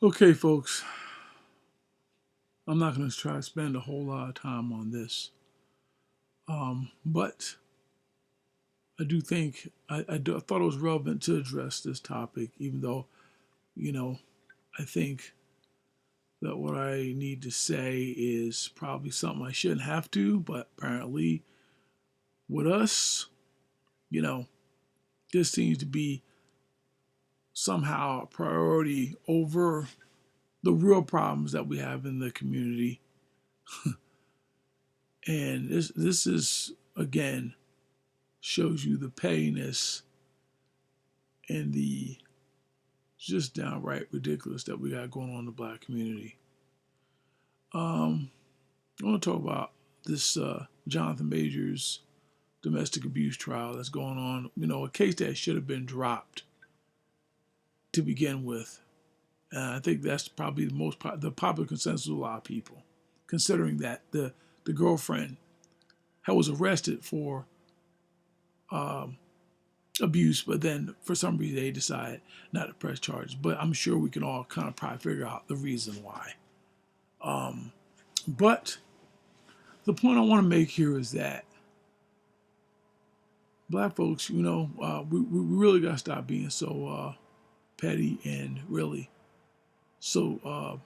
Okay, folks, I'm not going to try to spend a whole lot of time on this, but I do think I thought it was relevant to address this topic, even though, you know, I think that what I need to say is probably something I shouldn't have to, but apparently with us, you know, this seems to be somehow a priority over the real problems that we have in the community. And this is again shows you the pettiness and the just downright ridiculous that we got going on in the black community. I want to talk about this Jonathan Majors domestic abuse trial that's going on. You know, a case that should have been dropped to begin with. And I think that's probably the popular consensus of a lot of people, considering that the girlfriend was arrested for abuse, but then for some reason they decided not to press charges. But I'm sure we can all kind of probably figure out the reason why. But the point I want to make here is that black folks, we really got to stop being so petty and really so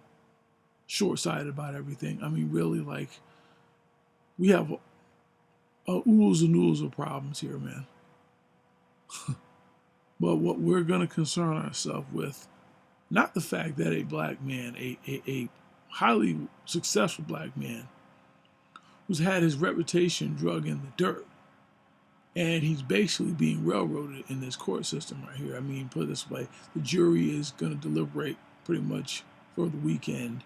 short-sighted about everything. I mean, really, like, we have oodles and oodles of problems here, man. But what we're going to concern ourselves with, not the fact that a black man, a highly successful black man, who's had his reputation drug in the dirt, and he's basically being railroaded in this court system right here. I mean, put it this way, the jury is going to deliberate pretty much for the weekend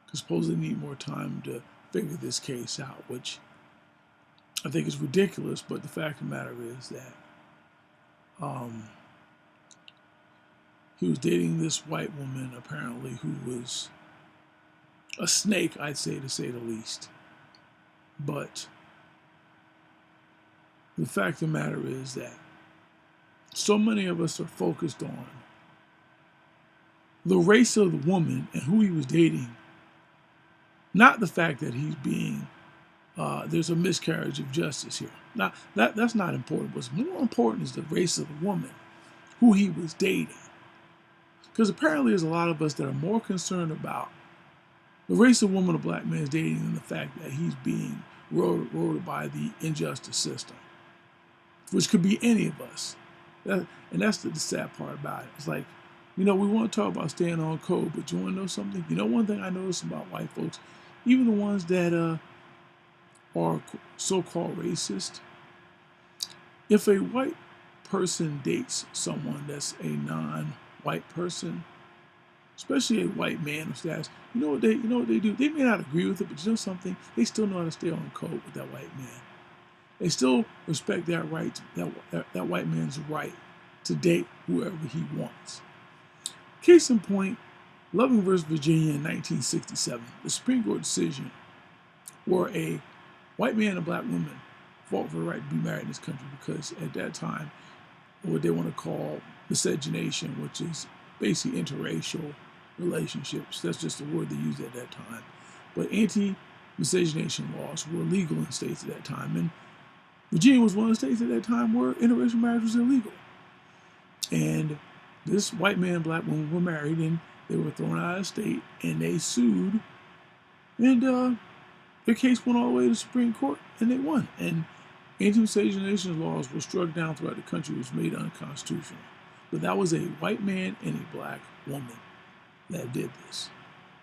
because supposedly they need more time to figure this case out, which I think is ridiculous. But the fact of the matter is that he was dating this white woman, apparently, who was a snake, I'd say, to say the least. But the fact of the matter is that so many of us are focused on the race of the woman and who he was dating, not the fact that he's being, there's a miscarriage of justice here. Now, that's not important. What's more important is the race of the woman, who he was dating. Because apparently there's a lot of us that are more concerned about the race of woman a black man is dating than the fact that he's being ruled by the injustice system, which could be any of us. And that's the sad part about it. It's like, we want to talk about staying on code, but you want to know something? One thing I notice about white folks, even the ones that are so-called racist, if a white person dates someone that's a non-white person, especially a white man of status, you know what they do? They may not agree with it, but you know something? They still know how to stay on code with that white man. They still respect that right, that white man's right to date whoever he wants. Case in point, Loving versus Virginia in 1967, the Supreme Court decision where a white man and a black woman fought for the right to be married in this country because at that time, what they want to call miscegenation, which is basically interracial relationships. That's just the word they used at that time. But anti-miscegenation laws were legal in states at that time. And Virginia was one of the states at that time where interracial marriage was illegal. And this white man and black woman were married, and they were thrown out of the state, and they sued. And their case went all the way to the Supreme Court, and they won. And anti-miscegenation laws were struck down throughout the country, which was made unconstitutional. But that was a white man and a black woman that did this.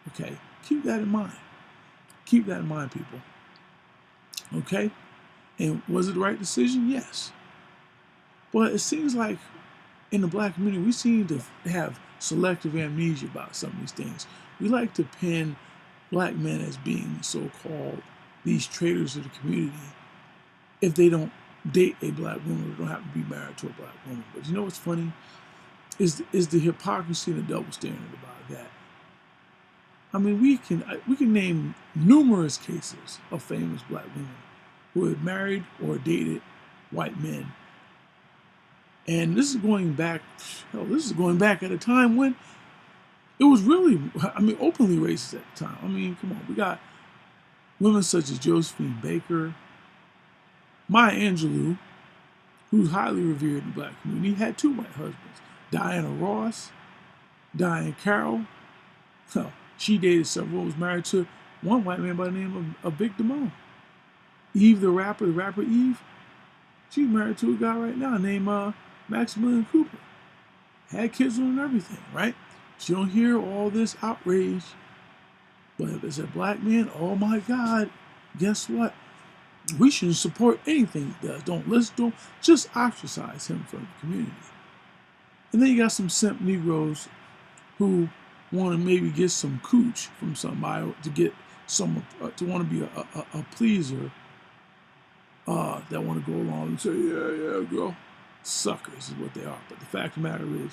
Okay? Keep that in mind. Keep that in mind, people. Okay? And was it the right decision? Yes. But it seems like in the black community, we seem to have selective amnesia about some of these things. We like to pin black men as being so-called these traitors of the community if they don't date a black woman or don't have to be married to a black woman. But you know what's funny? Is the hypocrisy and the double standard about that. I mean, we can name numerous cases of famous black women who had married or dated white men. And this is going back at a time when it was really, I mean, openly racist at the time. I mean, come on, we got women such as Josephine Baker, Maya Angelou, who's highly revered in the black community, had two white husbands. Diana Ross, Diane Carroll. She dated several, was married to one white man by the name of Vic Damone. Eve, the rapper Eve, she's married to a guy right now named Maximilian Cooper. Had kids with him and everything, right? So you don't hear all this outrage. But if it's a black man, oh my God, guess what? We shouldn't support anything he does. Don't listen to him. Just ostracize him from the community. And then you got some simp Negroes who want to maybe get some cooch from somebody to get some, to want to be a pleaser, that want to go along and say, yeah, girl. Suckers is what they are. But the fact of the matter is,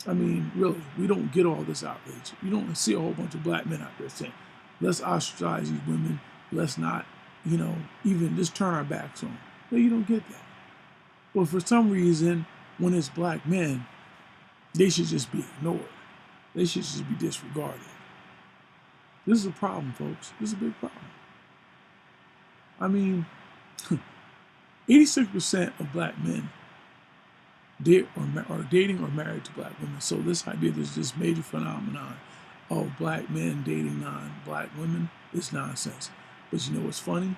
I mean, really, we don't get all this outrage. You don't see a whole bunch of black men out there saying, let's ostracize these women. Let's not, even just turn our backs on them. No, you don't get that. Well, for some reason, when it's black men, they should just be ignored. They should just be disregarded. This is a problem, folks. This is a big problem. I mean, 86% of black men are dating or married to black women. So this idea there's this major phenomenon of black men dating non-black women is nonsense. But you know what's funny?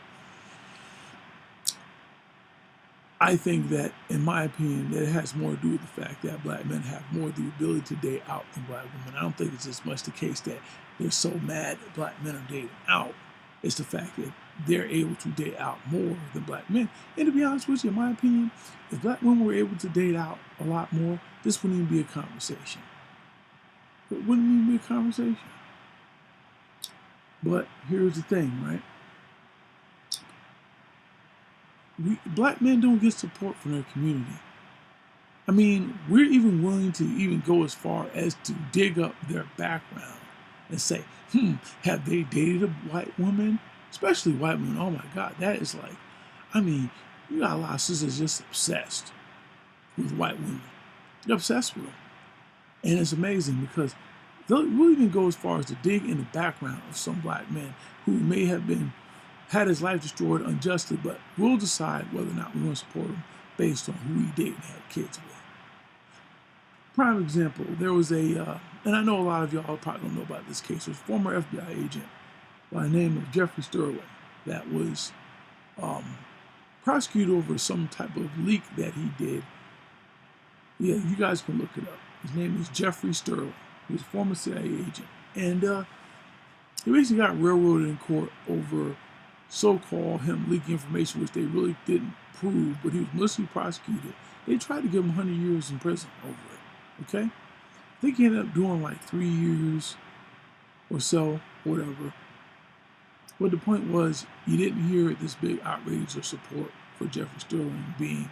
I think that, in my opinion, that it has more to do with the fact that black men have more the ability to date out than black women. I don't think it's as much the case that they're so mad that black men are dating out. It's the fact that they're able to date out more than black men. And to be honest with you, in my opinion, if black women were able to date out a lot more, this wouldn't even be a conversation. It wouldn't even be a conversation. But here's the thing, right? Black men don't get support from their community. I mean, we're even willing to even go as far as to dig up their background and say, have they dated a white woman? Especially white women. Oh my God, that is like, I mean, you got a lot of sisters just obsessed with white women. They're obsessed with them. And it's amazing because we'll even go as far as to dig in the background of some black men who may have had his life destroyed unjustly, but we'll decide whether or not we're going to support him based on who he dated and had kids with. Prime example, there was and I know a lot of y'all probably don't know about this case, there was a former FBI agent by the name of Jeffrey Sterling that was prosecuted over some type of leak that he did. Yeah, you guys can look it up. His name is Jeffrey Sterling. He was a former CIA agent. And he basically got railroaded in court over so-called him leaking information, which they really didn't prove, but he was maliciously prosecuted. They tried to give him 100 years in prison over it, okay? I think he ended up doing like 3 years or so, whatever. But the point was, you didn't hear this big outrage or support for Jeffrey Sterling being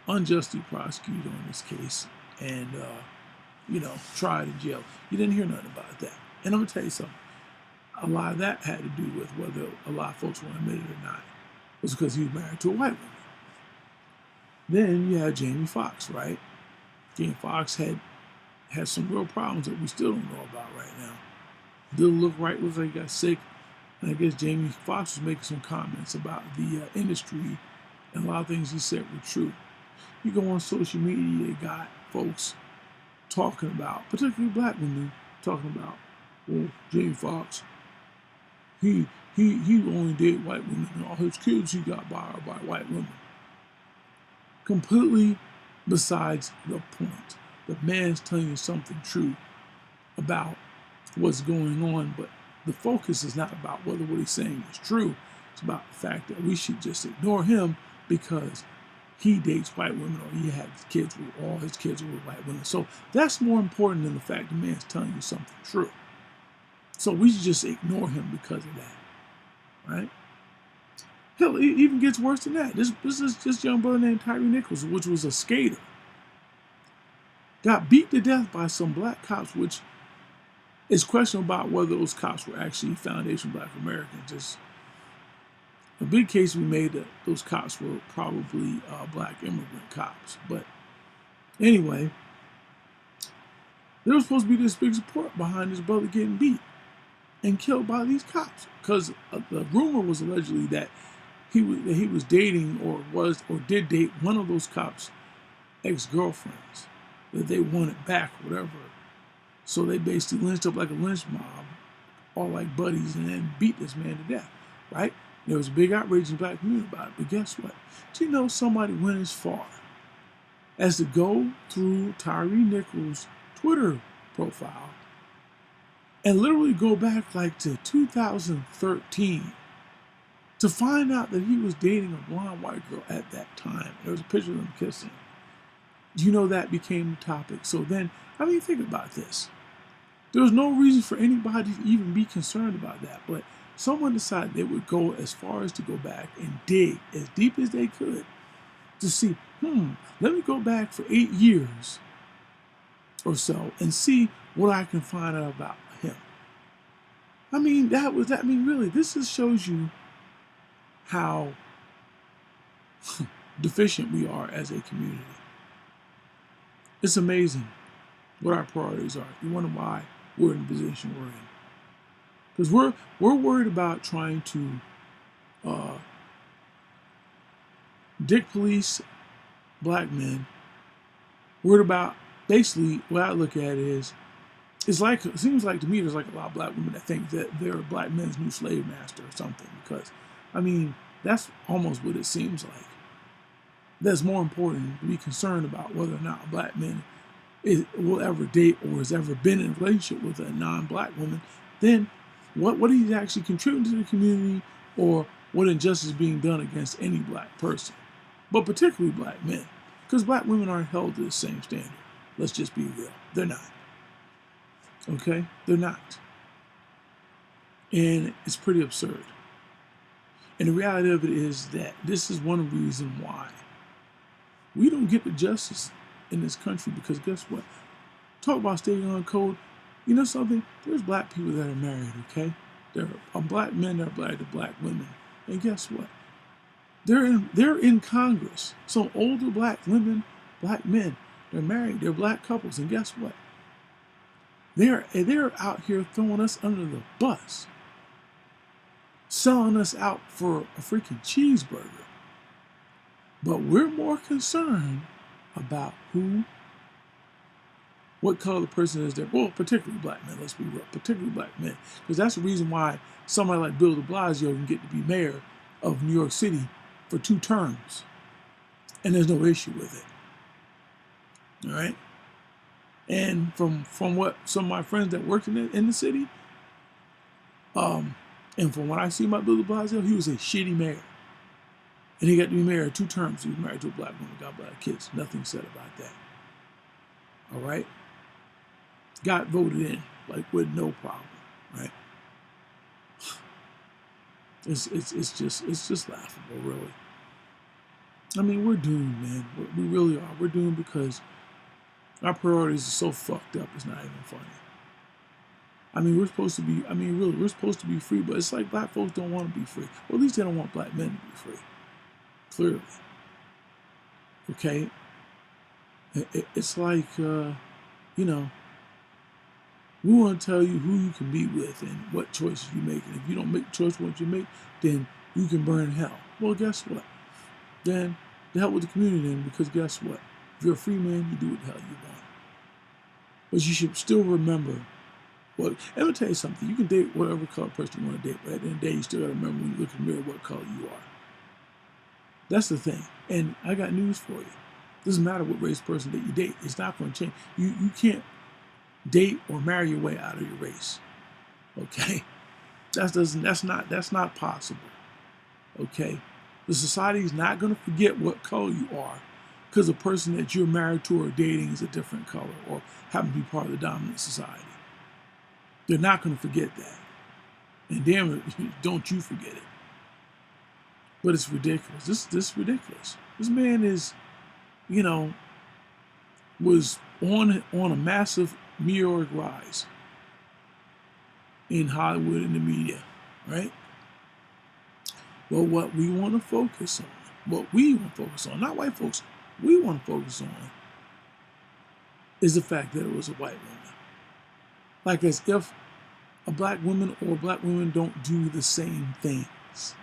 unjustly prosecuted on this case and, tried in jail. You didn't hear nothing about that. And I'm going to tell you something. A lot of that had to do with whether a lot of folks want to admit it or not. It was because he was married to a white woman. Then you had Jamie Foxx, right? Jamie Foxx had some real problems that we still don't know about right now. Didn't look right, looks like he got sick. And I guess Jamie Foxx was making some comments about the industry, and a lot of things he said were true. You go on social media, you got folks talking about, particularly black women, talking about, well, Jamie Foxx, he only dated white women, and all his kids he got by white women. Completely besides the point. The man's telling you something true about what's going on, but the focus is not about whether what he's saying is true. It's about the fact that we should just ignore him because he dates white women or he had kids with all his kids with white women. So that's more important than the fact the man's telling you something true. So we should just ignore him because of that, right? Hell, it even gets worse than that. This young brother named Tyree Nichols, which was a skater, got beat to death by some black cops, which is questionable about whether those cops were actually foundation black Americans. Just a big case we made that those cops were probably black immigrant cops. But anyway, There was supposed to be this big support behind his brother getting beat and killed by these cops, because the rumor was allegedly that he was dating or did date one of those cops' ex-girlfriends, that they wanted back, whatever. So they basically lynched up like a lynch mob, all like buddies, and then beat this man to death, right? There was a big outrage in the black community about it. But guess what? Do you know somebody went as far as to go through Tyree Nichols' Twitter profile and literally go back like to 2013 to find out that he was dating a blonde white girl at that time? There was a picture of them kissing. You know, that became the topic. So then, I mean, think about this. There was no reason for anybody to even be concerned about that, but someone decided they would go as far as to go back and dig as deep as they could to see, let me go back for 8 years or so and see what I can find out about him. I mean, really, this just shows you how deficient we are as a community. It's amazing what our priorities are. You wonder why we're in the position we're in. Because we're worried about trying to dick police black men. Worried about, basically, what I look at is, it seems like to me there's like a lot of black women that think that they're black men's new slave master or something. Because, I mean, that's almost what it seems like. That's more important to be concerned about whether or not a black man will ever date or has ever been in a relationship with a non-black woman than what he's actually contributing to the community or what injustice is being done against any black person, but particularly black men, because black women aren't held to the same standard. Let's just be real. They're not. Okay? They're not. And it's pretty absurd. And the reality of it is that this is one reason why we don't get the justice in this country, because guess what? Talk about staying on code. You know something? There's black people that are married, okay? There are black men that are married to black women. And guess what? They're in Congress. So older black women, black men, they're married, they're black couples, and guess what? They're out here throwing us under the bus, selling us out for a freaking cheeseburger. But we're more concerned about what color the person is there. Well, particularly black men, let's be real, particularly black men. Because that's the reason why somebody like Bill de Blasio can get to be mayor of New York City for 2 terms. And there's no issue with it. All right? And from what some of my friends that worked in the city, and from what I see about Bill de Blasio, he was a shitty mayor. And he got to be married 2 terms. He was married to a black woman, got black kids. Nothing said about that. All right? Got voted in, like, with no problem, right? It's just laughable, really. I mean, we're doomed, man. We really are. We're doomed because our priorities are so fucked up, it's not even funny. I mean, we're supposed to be free, but it's like black folks don't want to be free. Well, at least they don't want black men to be free. Clearly. Okay? It's like, we want to tell you who you can be with and what choices you make. And if you don't make the choice what you make, then you can burn in hell. Well, guess what? Then the hell with the community then, because guess what? If you're a free man, you do what the hell you want. But you should still remember, and let me tell you something. You can date whatever color person you want to date, but at the end of the day, you still got to remember when you look in the mirror what color you are. That's the thing. And I got news for you. Doesn't matter what race person that you date. It's not going to change. You can't date or marry your way out of your race. Okay? That's not possible. Okay? The society is not going to forget what color you are because the person that you're married to or dating is a different color or happen to be part of the dominant society. They're not going to forget that. And damn it, don't you forget it. But it's ridiculous. This is ridiculous. This man is, was on a massive meteoric rise in Hollywood and the media, right? Well, what we want to focus on, not white folks, we want to focus on is the fact that it was a white woman. Like as if a black woman or black women don't do the same things.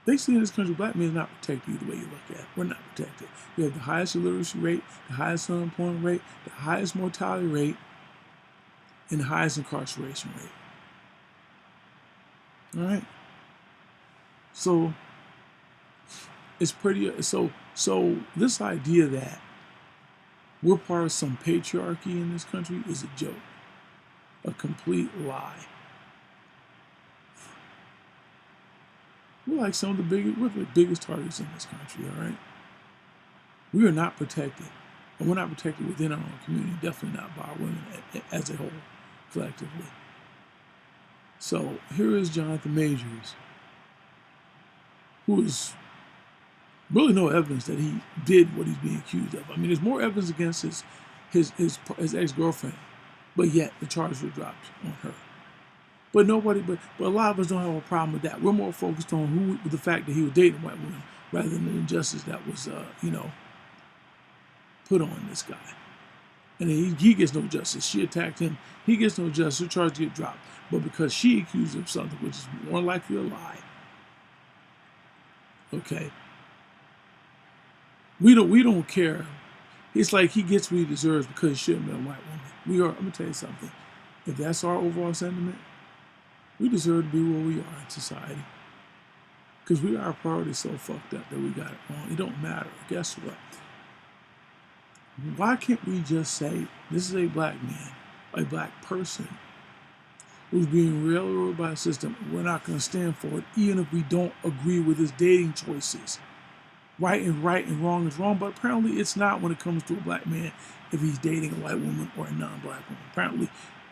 Basically, in this country, black men are not protected either way you look at it. We're not protected. We have the highest illiteracy rate, the highest unemployment rate, the highest mortality rate, and the highest incarceration rate. All right. So it's pretty. So this idea that we're part of some patriarchy in this country is a joke, a complete lie. We're like some of we're the biggest targets in this country, all right? We are not protected. And we're not protected within our own community, definitely not by our women as a whole, collectively. So here is Jonathan Majors, who is really no evidence that he did what he's being accused of. I mean, there's more evidence against his ex-girlfriend, but yet the charges were dropped on her. But a lot of us don't have a problem with that. We're more focused on the fact that he was dating white women rather than the injustice that was, put on this guy. And he gets no justice. She attacked him. He gets no justice. Her charges get dropped. But because she accused him of something which is more likely a lie, okay, we don't care. It's like he gets what he deserves because he shouldn't have been a white woman. I'm gonna tell you something. If that's our overall sentiment, we deserve to be where we are in society. Because our priorities so fucked up that we got it wrong. It don't matter. Guess what? Why can't we just say, this is a black man, a black person, who's being railroaded by a system. We're not going to stand for it, even if we don't agree with his dating choices. Right and wrong is wrong, but apparently it's not when it comes to a black man if he's dating a white woman or a non-black woman. Apparently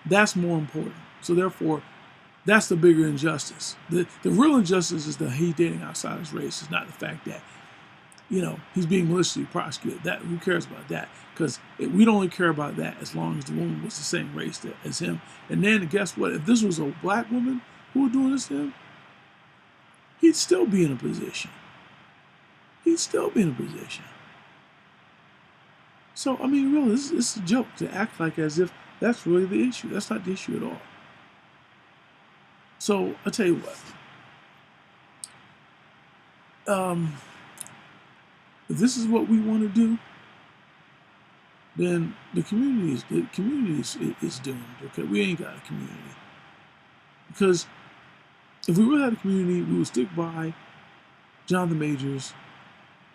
that's more important. So therefore, that's the bigger injustice. The real injustice is that he's dating outside his race. It's not the fact that, he's being maliciously prosecuted. Who cares about that? Because we'd only care about that as long as the woman was the same race as him. And then guess what? If this was a black woman who was doing this to him, he'd still be in a position. So, I mean, really, this is a joke to act like as if that's really the issue. That's not the issue at all. So, I'll tell you what. If this is what we want to do, then the community is doomed. Okay, we ain't got a community. Because if we really had a community, we would stick by Jonathan Majors,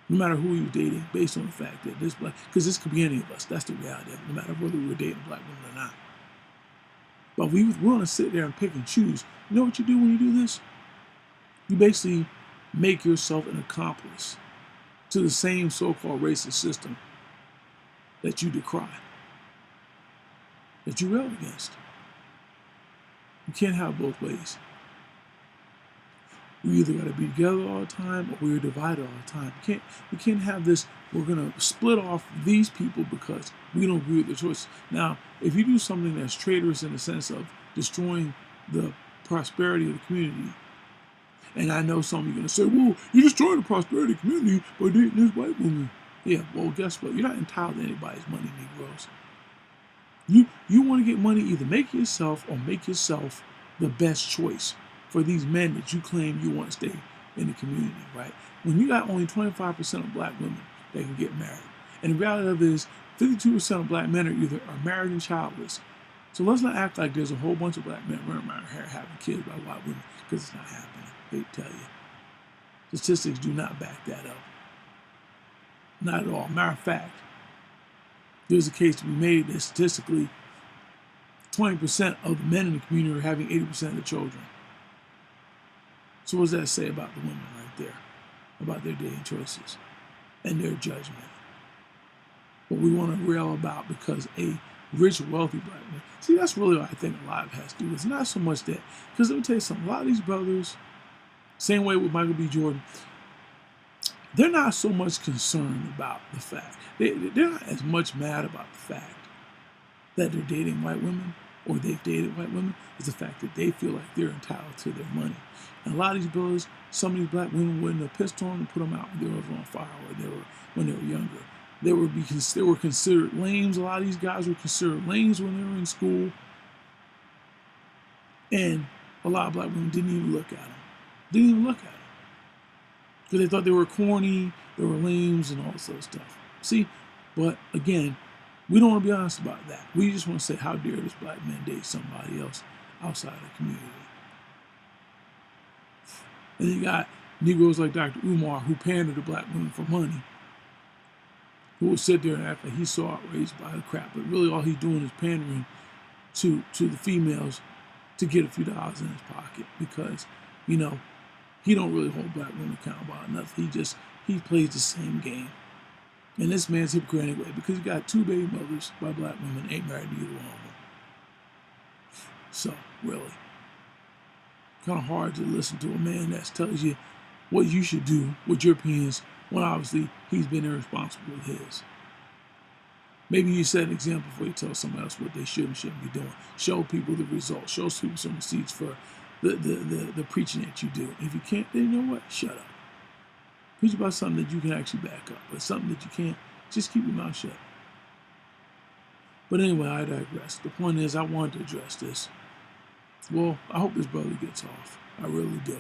no matter who he was dating, based on the fact that because this could be any of us. That's the reality of it, no matter whether we were dating black women or not. But we're going to sit there and pick and choose. You know what you do when you do this? You basically make yourself an accomplice to the same so-called racist system that you decry, that you rail against. You can't have both ways. We either got to be together all the time or we're divided all the time. We can't have this, we're going to split off these people because we don't agree with their choices. Now, if you do something that's traitorous in the sense of destroying the prosperity of the community, and I know some of you are going to say, well, you're destroying the prosperity of the community by dating this white woman. Yeah, well, guess what? You're not entitled to anybody's money, Negroes. You want to get money, either make it yourself or make yourself the best choice for these men that you claim you want to stay in the community, right? When you got only 25% of black women that can get married. And the reality of it is 52% of black men are married and childless. So let's not act like there's a whole bunch of black men running around here having kids by white women, because it's not happening. They tell you. Statistics do not back that up. Not at all. Matter of fact, there's a case to be made that statistically 20% of the men in the community are having 80% of the children. So what does that say about the women right there? About their dating choices and their judgment? What we want to rail about because a rich, wealthy black man. See, that's really what I think a lot of it has to do. It's not so much that, because let me tell you something, a lot of these brothers, same way with Michael B. Jordan, they're not so much concerned about the fact. They're not as much mad about the fact that they're dating white women or they've dated white women as the fact that they feel like they're entitled to their money. And a lot of these brothers, some of these black women wouldn't have pissed on them and put them out when they were on fire or when they were younger. They were considered lames. A lot of these guys were considered lames when they were in school, and a lot of black women didn't even look at them. Didn't even look at them because they thought they were corny, they were lames, and all this other stuff. See, but again, we don't want to be honest about that. We just want to say, how dare this black man date somebody else outside the community? And you got Negroes like Dr. Umar who pandered to black women for money, who will sit there and act like he's so outraged by the crap, but really all he's doing is pandering to the females to get a few dollars in his pocket because, you know, he don't really hold black women accountable about nothing. He plays the same game. And this man's a hypocrite anyway because he got 2 baby mothers by black women, ain't married to either one of them. So, really, kind of hard to listen to a man that tells you what you should do with your opinions when obviously he's been irresponsible with his. Maybe you set an example before you tell somebody else what they should and shouldn't be doing. Show people the results. Show people some receipts for the preaching that you do. If you can't, then you know what? Shut up. Preach about something that you can actually back up, but something that you can't, just keep your mouth shut. But anyway, I digress. The point is, I wanted to address this. Well, I hope this brother gets off. I really do.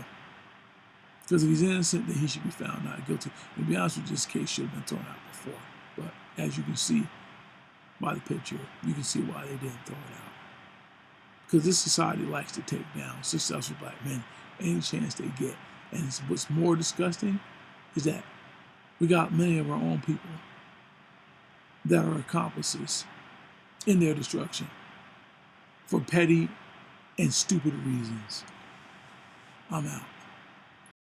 Because if he's innocent, then he should be found not guilty. And to be honest with you, this case should have been thrown out before. But as you can see by the picture, you can see why they didn't throw it out. Because this society likes to take down successful black men any chance they get. And what's more disgusting is that we got many of our own people that are accomplices in their destruction for petty and stupid reasons. I'm out.